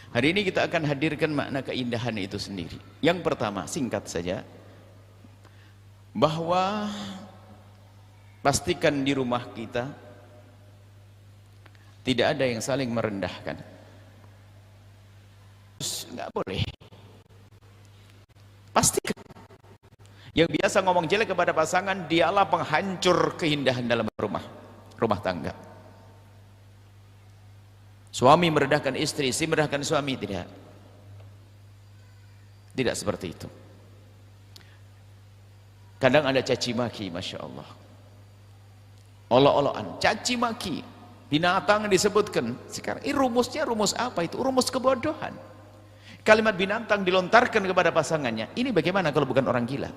Hari ini kita akan hadirkan makna keindahan itu sendiri. Yang pertama, singkat saja, bahwa pastikan di rumah kita tidak ada yang saling merendahkan. Nggak boleh. Pastikan. Yang biasa ngomong jelek kepada pasangan, dialah penghancur keindahan dalam rumah tangga. Suami merendahkan istri, istri merendahkan suami, tidak. Tidak seperti itu. Kadang ada caci maki, Masya Allah. Olok-olokan, caci maki. Binatang disebutkan. Sekarang ini rumusnya rumus apa itu? Rumus kebodohan. Kalimat binatang dilontarkan kepada pasangannya. Ini bagaimana kalau bukan orang gila?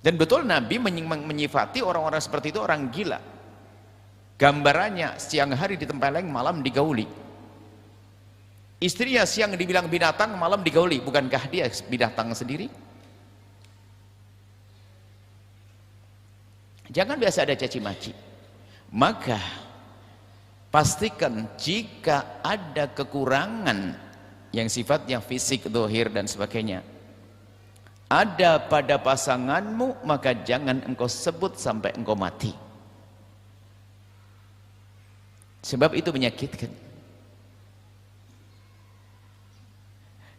Dan betul Nabi menyifati orang-orang seperti itu orang gila. Gambarannya siang hari ditempeleng, malam digauli. Istrinya siang dibilang binatang, malam digauli. Bukankah dia binatang sendiri? Jangan biasa ada caci maki. Maka pastikan jika ada kekurangan yang sifatnya fisik, zahir dan sebagainya ada pada pasanganmu, maka jangan engkau sebut sampai engkau mati. Sebab itu menyakitkan.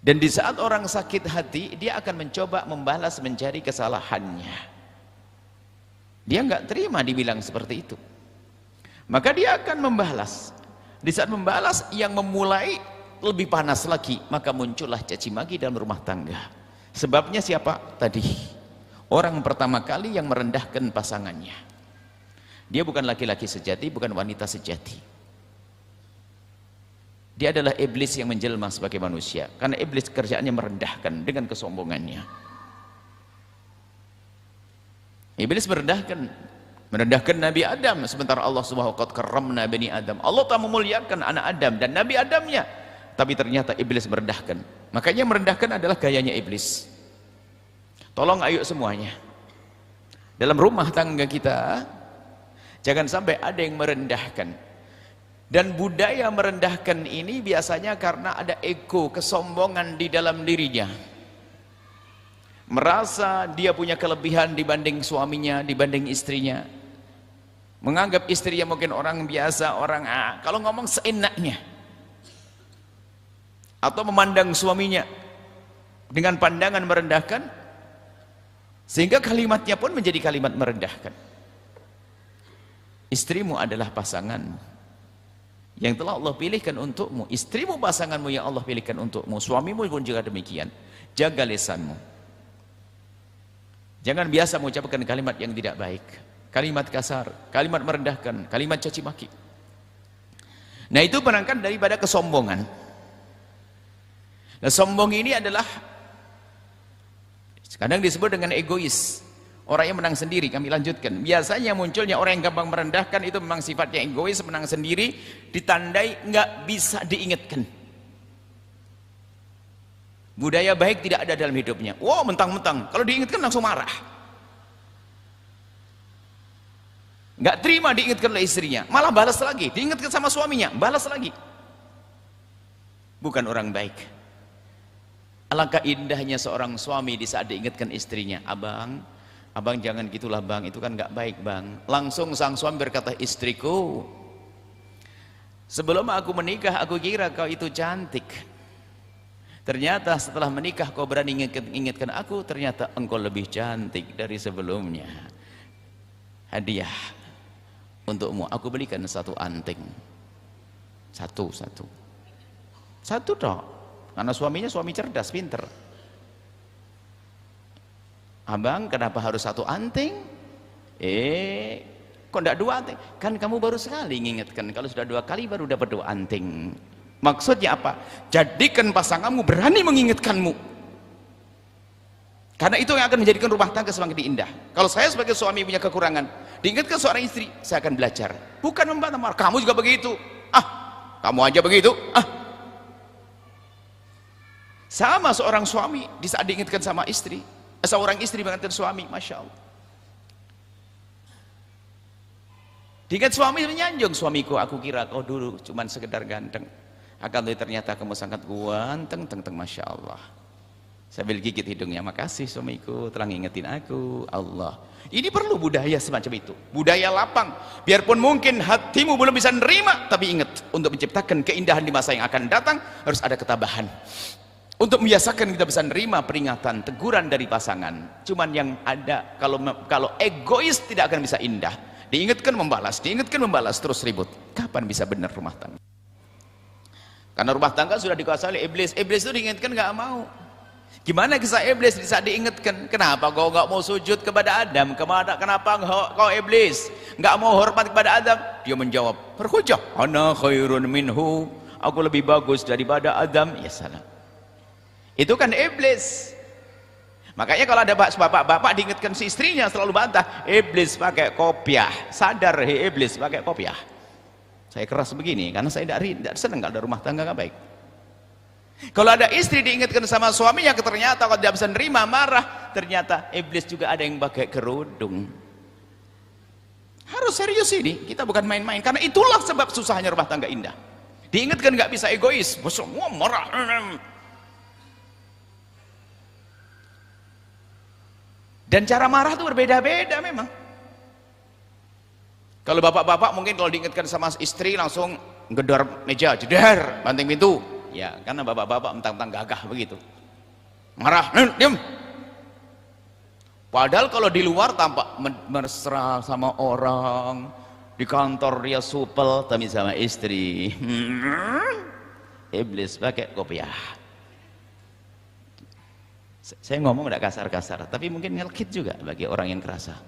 Dan di saat orang sakit hati, dia akan mencoba membalas, mencari kesalahannya. Dia nggak terima dibilang seperti itu. Maka dia akan membalas. Di saat membalas, yang memulai lebih panas lagi, maka muncullah caci maki dalam rumah tangga. Sebabnya siapa? Tadi orang pertama kali yang merendahkan pasangannya. Dia bukan laki-laki sejati, bukan wanita sejati. Dia adalah iblis yang menjelma sebagai manusia. Karena iblis kerjaannya merendahkan dengan kesombongannya. Iblis merendahkan Nabi Adam, sementara Allah Subhanahu wa ta'ala karramna bani Adam. Allah tak memuliakan anak Adam dan Nabi Adamnya. Tapi ternyata iblis merendahkan. Makanya merendahkan adalah gayanya iblis. Tolong ayo semuanya. Dalam rumah tangga kita, jangan sampai ada yang merendahkan. Dan budaya merendahkan ini biasanya karena ada ego, kesombongan di dalam dirinya. Merasa dia punya kelebihan dibanding suaminya, dibanding istrinya. Menganggap istrinya mungkin orang biasa, orang kalau ngomong seenaknya. Atau memandang suaminya dengan pandangan merendahkan, sehingga kalimatnya pun menjadi kalimat merendahkan. Istrimu adalah pasanganmu yang telah Allah pilihkan untukmu. Istrimu pasanganmu yang Allah pilihkan untukmu. Suamimu pun juga demikian. Jaga lisanmu. Jangan biasa mengucapkan kalimat yang tidak baik, kalimat kasar, kalimat merendahkan, kalimat caci maki. Nah, itu berangkat daripada kesombongan. Nah, sombong ini adalah kadang disebut dengan egois. Orang yang menang sendiri. Kami lanjutkan. Biasanya munculnya orang yang gampang merendahkan itu memang sifatnya egois, menang sendiri, ditandai nggak bisa diingatkan. Budaya baik tidak ada dalam hidupnya. Wow, mentang-mentang kalau diingatkan langsung marah. Nggak terima diingatkan oleh istrinya, malah balas lagi. Diingatkan sama suaminya, balas lagi. Bukan orang baik. Alangkah indahnya seorang suami di saat diingatkan istrinya, Abang jangan gitulah bang, itu kan nggak baik bang. Langsung sang suami berkata, istriku, sebelum aku menikah aku kira kau itu cantik. Ternyata setelah menikah kau berani ingatkan aku, ternyata engkau lebih cantik dari sebelumnya. Hadiah untukmu, aku belikan satu anting. Satu toh, karena suaminya suami cerdas, pinter. Abang kenapa harus satu anting? Kok enggak dua anting? Kan kamu baru sekali ngingetkan, kalau sudah 2 kali baru dapat 2 anting. Maksudnya apa? Jadikan pasanganmu berani mengingatkanmu. Karena itu yang akan menjadikan rumah tangga semakin indah. Kalau saya sebagai suami punya kekurangan, diingatkan seorang istri, saya akan belajar. Bukan membantah, kamu juga begitu. Kamu aja begitu. Sama seorang suami di saat diingatkan sama istri. Seorang istri mengingatkan suami, Masya Allah. Diingat suami menyanjung, suamiku aku kira kau dulu cuman sekedar ganteng. Akan tapi ternyata kamu sangat ganteng, Masya Allah. Sambil gigit hidungnya, makasih suamiku telah ngingetin aku. Allah, ini perlu budaya semacam itu, budaya lapang. Biarpun mungkin hatimu belum bisa nerima, tapi ingat, untuk menciptakan keindahan di masa yang akan datang harus ada ketabahan. Untuk membiasakan kita bisa nerima peringatan, teguran dari pasangan. Cuman yang ada, kalau egois tidak akan bisa indah. Diingatkan membalas, terus ribut. Kapan bisa benar rumah tangga? Karena rumah tangga sudah dikuasai oleh iblis. Iblis itu diingatkan nggak mau. Gimana kisah iblis di saat diingatkan? Kenapa kau nggak mau sujud kepada Adam? Kenapa kau iblis nggak mau hormat kepada Adam? Dia menjawab, berhujah, ana khairun minhu. Aku lebih bagus daripada Adam. Ya salam. Itu kan iblis. Makanya kalau ada bapak-bapak diingatkan si istrinya selalu bantah, iblis pakai kopiah. Sadar, hei iblis pakai kopiah. Saya keras begini karena saya tidak senang kalau ada rumah tangga nggak baik. Kalau ada istri diingatkan sama suaminya, ternyata kalau tidak bisa nerima, marah, ternyata iblis juga ada yang pakai kerudung. Harus serius ini, kita bukan main-main. Karena itulah sebab susahnya rumah tangga indah. Diingatkan nggak bisa egois, semua marah. Dan cara marah itu berbeda-beda memang. Kalau bapak-bapak mungkin kalau diingatkan sama istri langsung gedor meja, jedar, banting pintu. Ya, karena bapak-bapak mentang-mentang gagah begitu. Marah, diam. Padahal kalau di luar tampak mesra sama orang, di kantor dia supel, tapi sama istri. Iblis pakai kopiah. Saya ngomong tidak kasar-kasar, tapi mungkin ngelkit juga bagi orang yang kerasa.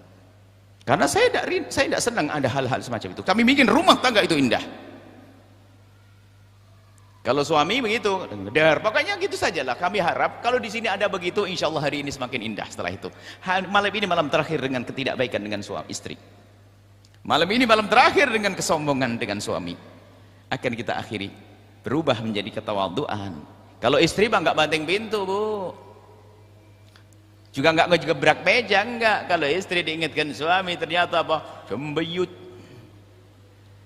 Karena saya tidak senang ada hal-hal semacam itu. Kami bikin rumah tangga itu indah. Kalau suami begitu, ngedar, pokoknya gitu sajalah. Kami harap kalau di sini ada begitu, insya Allah hari ini semakin indah setelah itu. Malam ini malam terakhir dengan ketidakbaikan dengan suami istri. Malam ini malam terakhir dengan kesombongan dengan suami. Akan kita akhiri berubah menjadi ketawaduan. Kalau istri mah nggak banting pintu, Bu. Juga nggak ngegebrak meja, enggak. Kalau istri diingatkan suami ternyata apa?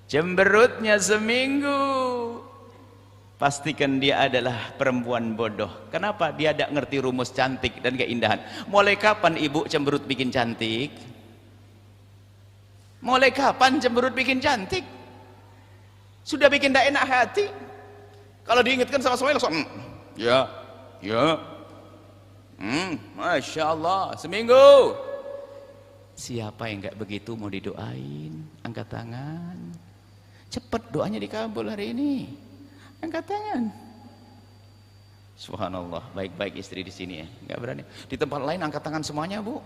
Cemberutnya seminggu. Pastikan dia adalah perempuan bodoh. Kenapa? Dia tidak ngerti rumus cantik dan keindahan. Mulai kapan ibu cemberut bikin cantik? Mulai kapan cemberut bikin cantik? Sudah bikin tidak enak hati. Kalau diingatkan sama suami langsung, ya. Masya Allah, seminggu. Siapa yang nggak begitu mau didoain? Angkat tangan. Cepat doanya dikabul hari ini. Angkat tangan. Subhanallah, baik-baik istri di sini ya, nggak berani. Di tempat lain angkat tangan semuanya, Bu.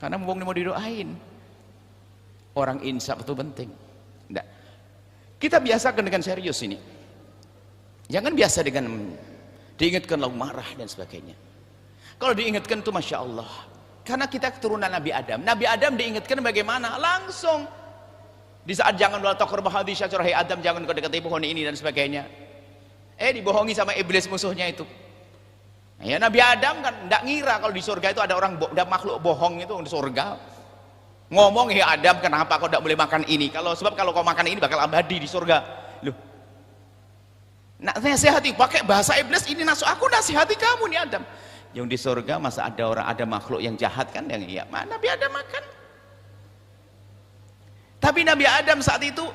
Karena mau didoain. Orang insaf itu penting. Nggak. Kita biasakan dengan serius ini. Jangan biasa dengan diingatkan lalu marah dan sebagainya. Kalau diingatkan itu Masya Allah. Karena kita keturunan Nabi Adam. Nabi Adam diingatkan bagaimana? Langsung. Di saat jangan wala taqrabu hadhihi syajarah, hai Adam jangan kau dekati pohon ini dan sebagainya. Dibohongi sama iblis musuhnya itu. Ya Nabi Adam kan tidak ngira kalau di surga itu ada makhluk bohong itu di surga. Ngomong, "Hei Adam, kenapa kau tidak boleh makan ini? Sebab kalau kau makan ini bakal abadi di surga." Loh. Nasihati pakai bahasa iblis ini, aku nasihati kamu nih Adam. Yang di surga masa ada makhluk yang jahat kan yang iya, Nabi Adam makan. Tapi Nabi Adam saat itu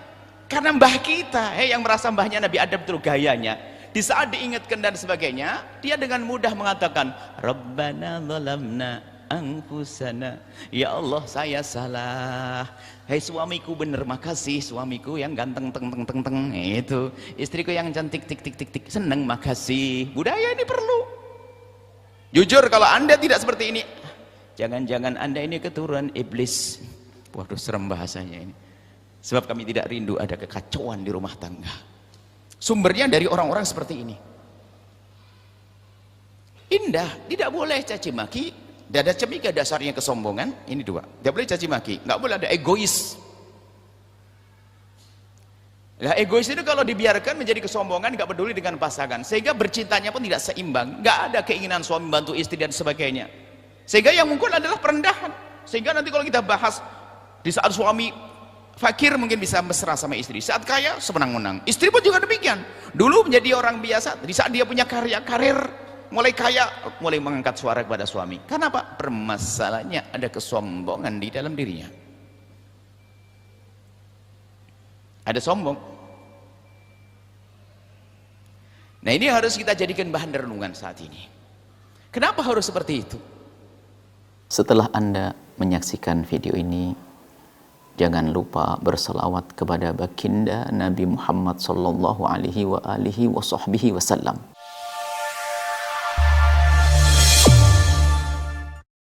karena mbah kita, yang merasa mbahnya Nabi Adam itu gayanya, di saat diingatkan dan sebagainya, dia dengan mudah mengatakan, Rabbana zalamna anfusana, ya Allah saya salah. Hei suamiku bener, makasih suamiku yang ganteng teng itu, istriku yang cantik tik seneng, makasih. Budaya ini perlu. Jujur kalau Anda tidak seperti ini, jangan-jangan Anda ini keturunan iblis. Waduh, serem bahasanya ini. Sebab kami tidak rindu ada kekacauan di rumah tangga. Sumbernya dari orang-orang seperti ini. Indah, tidak boleh caci maki. Dada cemika dasarnya kesombongan. Ini dua. Tidak boleh caci maki. Nggak boleh ada egois. Nah, egois itu kalau dibiarkan menjadi kesombongan, nggak peduli dengan pasangan, sehingga bercintanya pun tidak seimbang, nggak ada keinginan suami bantu istri dan sebagainya, sehingga yang muncul adalah perendahan. Sehingga nanti kalau kita bahas di saat suami fakir mungkin bisa mesra sama istri, saat kaya semenang-menang. Istri pun juga demikian. Dulu menjadi orang biasa, di saat dia punya karir, mulai kaya, mulai mengangkat suara kepada suami. Kenapa? Permasalahannya ada kesombongan di dalam dirinya. Ada sombong. Nah, ini harus kita jadikan bahan renungan saat ini. Kenapa harus seperti itu? Setelah Anda menyaksikan video ini, jangan lupa berselawat kepada baginda Nabi Muhammad sallallahu alaihi wasallam.